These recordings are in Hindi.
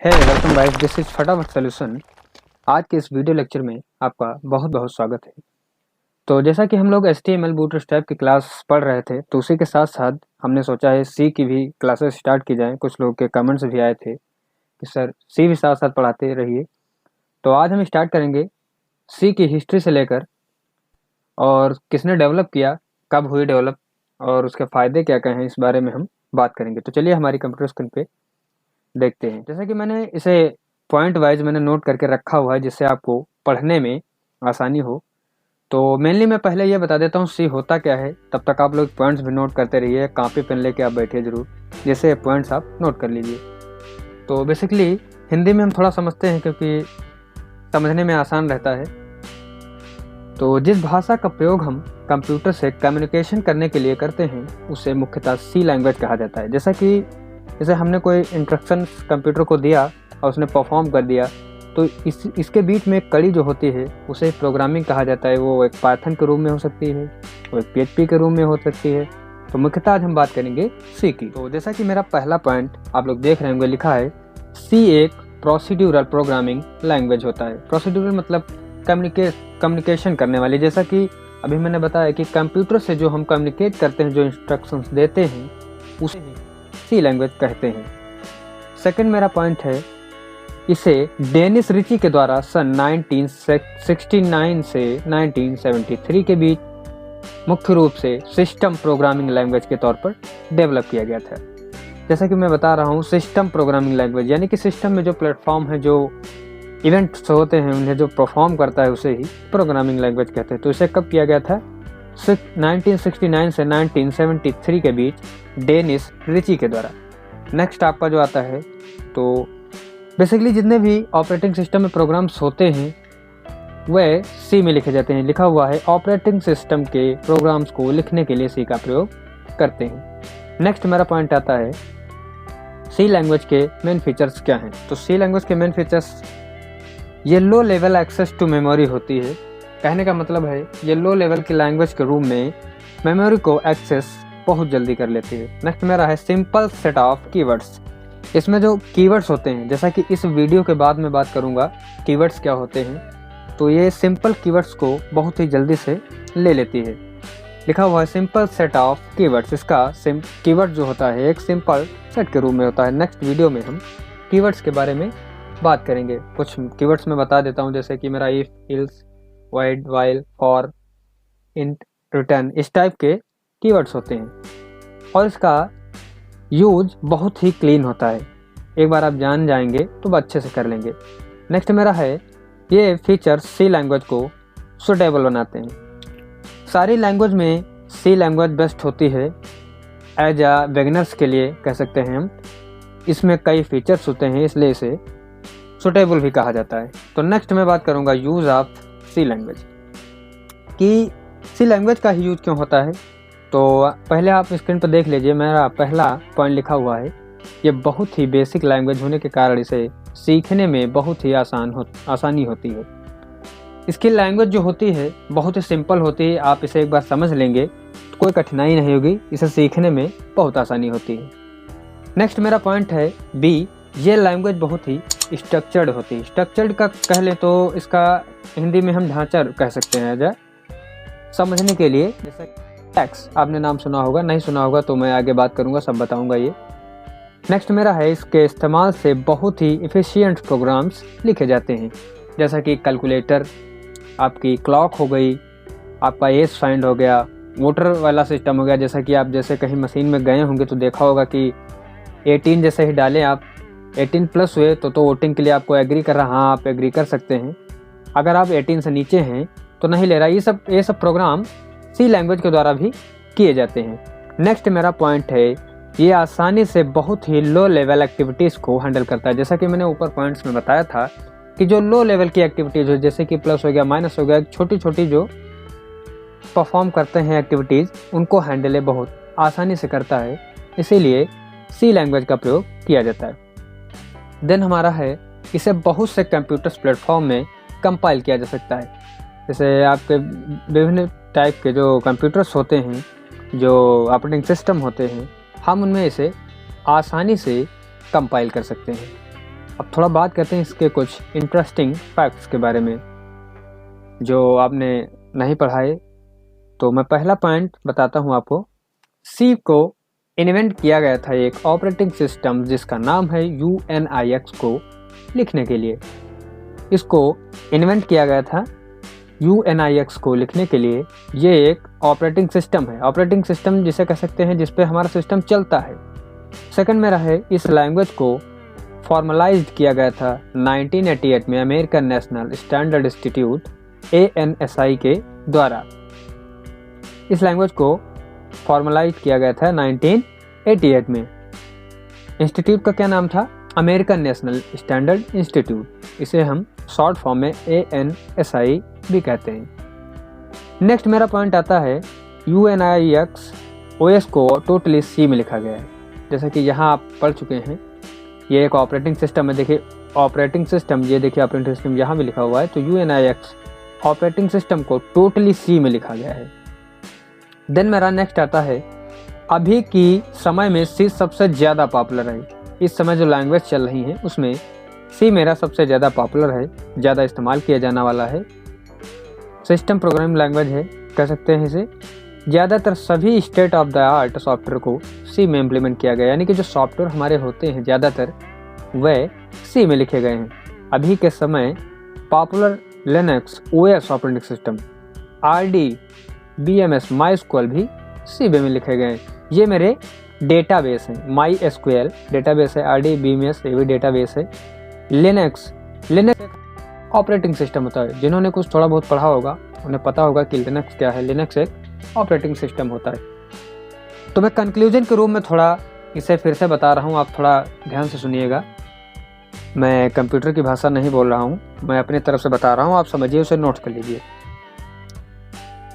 है वेलकम गाइस, दिस इज फटाफट सॉल्यूशन। आज के इस वीडियो लेक्चर में आपका बहुत बहुत स्वागत है। तो जैसा कि हम लोग HTML बूटस्ट्रैप की क्लास पढ़ रहे थे, तो उसी के साथ साथ हमने सोचा है सी की भी क्लासेस स्टार्ट की जाएं। कुछ लोगों के कमेंट्स भी आए थे कि सर सी भी साथ साथ पढ़ाते रहिए। तो आज हम स्टार्ट करेंगे सी की हिस्ट्री से लेकर और किसने डेवलप किया, कब हुई डेवलप और उसके फ़ायदे क्या क्या हैं, इस बारे में हम बात करेंगे। तो चलिए हमारी कंप्यूटर स्क्रीन पे देखते हैं। जैसा कि मैंने इसे पॉइंट वाइज मैंने नोट करके रखा हुआ है जिससे आपको पढ़ने में आसानी हो। तो मेनली मैं पहले ये बता देता हूँ सी होता क्या है, तब तक आप लोग पॉइंट्स भी नोट करते रहिए। कॉपी पेन लेके आप बैठिए ज़रूर, जैसे पॉइंट्स आप नोट कर लीजिए। तो बेसिकली हिंदी में हम थोड़ा समझते हैं क्योंकि समझने में आसान रहता है। तो जिस भाषा का प्रयोग हम कंप्यूटर से कम्युनिकेशन करने के लिए करते हैं उसे मुख्यतः सी लैंग्वेज कहा जाता है। जैसे हमने कोई इंस्ट्रक्शंस कंप्यूटर को दिया और उसने परफॉर्म कर दिया, तो इसके बीच में एक कड़ी जो होती है उसे प्रोग्रामिंग कहा जाता है। वो एक पाइथन के रूप में हो सकती है, वो एक PHP के रूप में हो सकती है। तो मुख्यतः आज हम बात करेंगे सी की। तो जैसा कि मेरा पहला पॉइंट आप लोग देख रहे होंगे, लिखा है सी एक प्रोसीड्यूरल प्रोग्रामिंग लैंग्वेज होता है। प्रोसीड्यूरल मतलब कम्युनिकेशन करने वाली। जैसा कि अभी मैंने बताया कि कंप्यूटर से जो हम कम्युनिकेट करते हैं, जो इंस्ट्रक्शंस देते हैं, उसे सी लैंग्वेज कहते हैं। सेकंड मेरा पॉइंट है, इसे डेनिस रिची के द्वारा सन 1969 से 1973 के बीच मुख्य रूप से सिस्टम प्रोग्रामिंग लैंग्वेज के तौर पर डेवलप किया गया था। जैसा कि मैं बता रहा हूँ, सिस्टम प्रोग्रामिंग लैंग्वेज यानी कि सिस्टम में जो प्लेटफॉर्म है, जो इवेंट्स होते हैं, उन्हें जो परफॉर्म करता है उसे ही प्रोग्रामिंग लैंग्वेज कहते हैं। तो इसे कब किया गया था? 1969 से 1973 के बीच डेनिस रिची के द्वारा। नेक्स्ट आपका जो आता है, तो बेसिकली जितने भी ऑपरेटिंग सिस्टम में प्रोग्राम्स होते हैं वह सी में लिखे जाते हैं। लिखा हुआ है ऑपरेटिंग सिस्टम के प्रोग्राम्स को लिखने के लिए सी का प्रयोग करते हैं। नेक्स्ट मेरा पॉइंट आता है सी लैंग्वेज के मेन फीचर्स क्या हैं। तो सी लैंग्वेज के मेन फीचर्स, ये low level access to memory होती है। कहने का मतलब है ये लो लेवल की लैंग्वेज के रूप में मेमोरी को एक्सेस बहुत जल्दी कर लेती है। नेक्स्ट मेरा है सिंपल सेट ऑफ कीवर्ड्स। इसमें जो कीवर्ड्स होते हैं, जैसा कि इस वीडियो के बाद में बात करूंगा कीवर्ड्स क्या होते हैं, तो ये सिंपल कीवर्ड्स को बहुत ही जल्दी से ले लेती है। लिखा हुआ है सिंपल सेट ऑफ कीवर्ड्स। इसका कीवर्ड जो होता है एक सिंपल सेट के रूप में होता है। नेक्स्ट वीडियो में हम कीवर्ड्स के बारे में बात करेंगे। कुछ कीवर्ड्स मैं बता देता हूँ, जैसे कि मेरा if, ills, wide, while, for, int, return, इस टाइप के कीवर्ड्स होते हैं और इसका यूज बहुत ही क्लीन होता है। एक बार आप जान जाएंगे तो अच्छे से कर लेंगे। नेक्स्ट मेरा है, ये फीचर्स सी लैंग्वेज को सुटेबल बनाते हैं। सारी लैंग्वेज में सी लैंग्वेज बेस्ट होती है एज आ बिगिनर्स के लिए, कह सकते हैं हम। इसमें कई फीचर्स होते हैं, इसलिए इसे सुटेबल भी कहा जाता है। तो नेक्स्ट मैं बात करूंगा यूज़ ऑफ सी लैंग्वेज कि सी लैंग्वेज का ही यूज क्यों होता है। तो पहले आप स्क्रीन पर देख लीजिए, मेरा पहला पॉइंट लिखा हुआ है ये बहुत ही बेसिक लैंग्वेज होने के कारण इसे सीखने में बहुत ही आसानी होती है। इसकी लैंग्वेज जो होती है बहुत ही सिंपल होती है। आप इसे एक बार समझ लेंगे तो कोई कठिनाई नहीं होगी, इसे सीखने में बहुत आसानी होती है। नेक्स्ट मेरा पॉइंट है बी, ये लैंग्वेज बहुत ही स्ट्रक्चर्ड होती है। स्ट्रक्चर्ड का कह लें तो इसका हिंदी में हम ढांचा कह सकते हैं। एज समझने के लिए, जैसे टैक्स आपने नाम सुना होगा, नहीं सुना होगा तो मैं आगे बात करूंगा, सब बताऊंगा ये। नेक्स्ट मेरा है, इसके इस्तेमाल से बहुत ही इफ़िशियंट प्रोग्राम्स लिखे जाते हैं, जैसा कि कैलकुलेटर, आपकी क्लॉक हो गई, आपका एज फाइंड हो गया, वोटर वाला सिस्टम हो गया। जैसा कि आप जैसे कहीं मशीन में गए होंगे तो देखा होगा कि 18 जैसे ही डालें आप, 18 प्लस हुए तो वोटिंग के लिए आपको एग्री कर रहा, हाँ आप एग्री कर सकते हैं। अगर आप 18 से नीचे हैं तो नहीं ले रहा। ये सब प्रोग्राम सी लैंग्वेज के द्वारा भी किए जाते हैं। नेक्स्ट मेरा पॉइंट है, ये आसानी से बहुत ही लो लेवल एक्टिविटीज़ को हैंडल करता है। जैसा कि मैंने ऊपर पॉइंट्स में बताया था कि जो लो लेवल की एक्टिविटीज़ हो, जैसे कि प्लस हो गया, माइनस हो गया, छोटी छोटी जो परफॉर्म करते हैं एक्टिविटीज़, उनको हैंडल बहुत आसानी से करता है, इसीलिए सी लैंग्वेज का प्रयोग किया जाता है। देन हमारा है, इसे बहुत से कंप्यूटर्स प्लेटफॉर्म में कंपाइल किया जा सकता है। जैसे आपके विभिन्न टाइप के जो कंप्यूटर्स होते हैं, जो ऑपरेटिंग सिस्टम होते हैं, हम उनमें इसे आसानी से कंपाइल कर सकते हैं। अब थोड़ा बात करते हैं इसके कुछ इंटरेस्टिंग फैक्ट्स के बारे में जो आपने नहीं पढ़ाए। तो मैं पहला पॉइंट बताता हूँ आपको। सी को इन्वेंट किया गया था एक ऑपरेटिंग सिस्टम जिसका नाम है UNIX को लिखने के लिए। इसको इन्वेंट किया गया था UNIX को लिखने के लिए। ये एक ऑपरेटिंग सिस्टम है, ऑपरेटिंग सिस्टम जिसे कह सकते हैं जिस पे हमारा सिस्टम चलता है। सेकंड में रहे, इस लैंग्वेज को फॉर्मलाइज्ड किया गया था 1988 में American national standard institute ANSI के द्वारा। इस लैंग्वेज को फॉर्मलाइज किया गया था 1988 में। इंस्टीट्यूट का क्या नाम था? American national standard institute. इसे हम शॉर्ट फॉर्म में ANSI भी कहते हैं। नेक्स्ट मेरा पॉइंट आता है, UNIX OS को टोटली C में लिखा गया है। जैसा कि यहाँ आप पढ़ चुके हैं, ये एक ऑपरेटिंग सिस्टम है। देखिए ऑपरेटिंग सिस्टम, ये देखिए ऑपरेटिंग सिस्टम यहाँ भी लिखा हुआ है। तो UNIX ऑपरेटिंग सिस्टम को टोटली C में लिखा गया है। देन मेरा नेक्स्ट आता है, अभी की समय में C सबसे ज़्यादा पॉपुलर है। इस समय जो लैंग्वेज चल रही है उसमें C मेरा सबसे ज़्यादा पॉपुलर है, ज़्यादा इस्तेमाल किया जाने वाला है। सिस्टम प्रोग्रामिंग लैंग्वेज है, कह सकते हैं इसे। ज़्यादातर सभी state of the art software को C में इम्प्लीमेंट किया गया, यानी कि जो सॉफ्टवेयर हमारे होते हैं ज़्यादातर वह C में लिखे गए हैं। अभी के समय popular Linux OS operating system RD BMS MySQL भी C में लिखे गए हैं। ये मेरे डेटाबेस हैं। MySQL डेटाबेस है, RD BMS ये भी डेटाबेस है। लिनक्स ऑपरेटिंग सिस्टम होता है। जिन्होंने कुछ थोड़ा बहुत पढ़ा होगा उन्हें पता होगा कि लिनक्स क्या है। लिनक्स एक ऑपरेटिंग सिस्टम होता है। तो मैं कंक्लूजन के रूप में थोड़ा इसे फिर से बता रहा हूँ, आप थोड़ा ध्यान से सुनिएगा। मैं कंप्यूटर की भाषा नहीं बोल रहा हूँ, मैं अपनी तरफ से बता रहा हूँ, आप समझिए, उसे नोट कर लीजिए।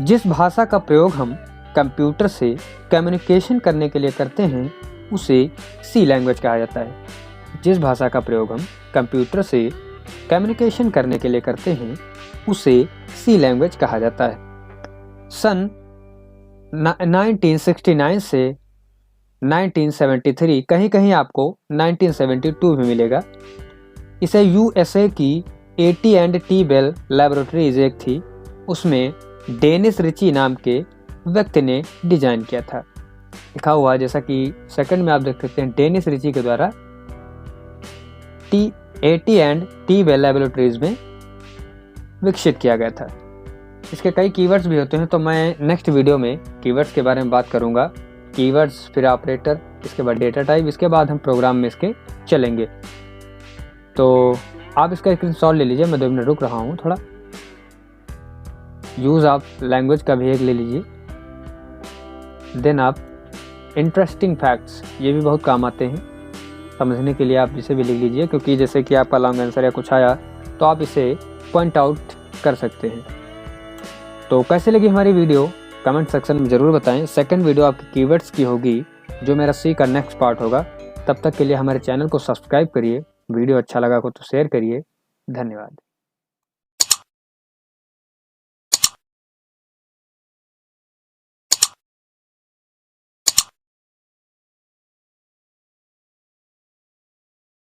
जिस भाषा का प्रयोग हम कंप्यूटर से कम्युनिकेशन करने के लिए करते हैं उसे C लैंग्वेज कहा जाता है। जिस भाषा का प्रयोग हम कंप्यूटर से कम्युनिकेशन करने के लिए करते हैं उसे C लैंग्वेज कहा जाता है। सन 1969 से 1973, कहीं कहीं आपको 1972 भी मिलेगा। इसे USA की AT&T बेल लैबोरेटरीज एक थी, उसमें डेनिस रिची नाम के व्यक्ति ने डिजाइन किया था। लिखा हुआ जैसा कि सेकंड में आप देख सकते हैं, डेनिस रिची के द्वारा AT&T बेल लैबोरेटरीज में विकसित किया गया था। इसके कई कीवर्ड्स भी होते हैं, तो मैं नेक्स्ट वीडियो में कीवर्ड्स के बारे में बात करूंगा। कीवर्ड्स, फिर ऑपरेटर, इसके बाद डेटा टाइप, इसके बाद हम प्रोग्राम में इसके चलेंगे। तो आप इसका स्क्रीनशॉट ले लीजिए, मैं 2 मिनट रुक रहा हूँ थोड़ा। यूज़ आप लैंग्वेज का भी एक ले लीजिए। देन आप इंटरेस्टिंग फैक्ट्स, ये भी बहुत काम आते हैं समझने के लिए, आप इसे भी लिख लीजिए, क्योंकि जैसे कि आपका लॉन्ग आंसर या कुछ आया तो आप इसे पॉइंट आउट कर सकते हैं। तो कैसे लगी हमारी वीडियो कमेंट सेक्शन में ज़रूर बताएं। सेकंड वीडियो आपकी कीवर्ड्स की होगी, जो मेरा C का नेक्स्ट पार्ट होगा। तब तक के लिए हमारे चैनल को सब्सक्राइब करिए। वीडियो अच्छा लगा हो तो शेयर करिए। धन्यवाद।